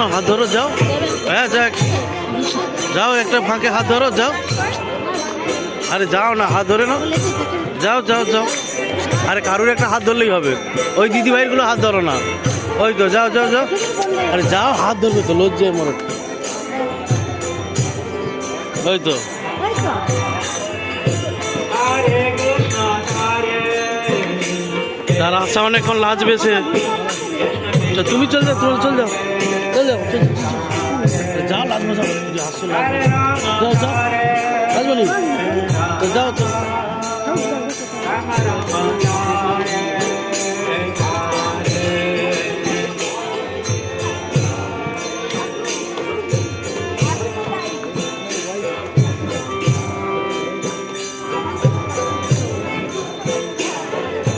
না, হাত ধরো যাও। হ্যাঁ যাক, যাও একটা ফাঁকে হাত ধরো যাও। আরে যাও না, হাত ধরে নাও, যাও যাও যাও। আরে কারুর একটা হাত ধরলেই হবে, ওই দিদি ভাইগুলো হাত ধরো না। ওই তো যাও যাও যাও। আরে যাও, হাত ধরবে তো, লজ্জায় মরো। ওই তো তার আশা অনেকক্ষণ লাজবে সে। তুমি চল যাও, তুমি চল যাও, চল যাও, যাও লাজবে, যাও হাসো, যাও যাও লাজবে নি, যাও তো।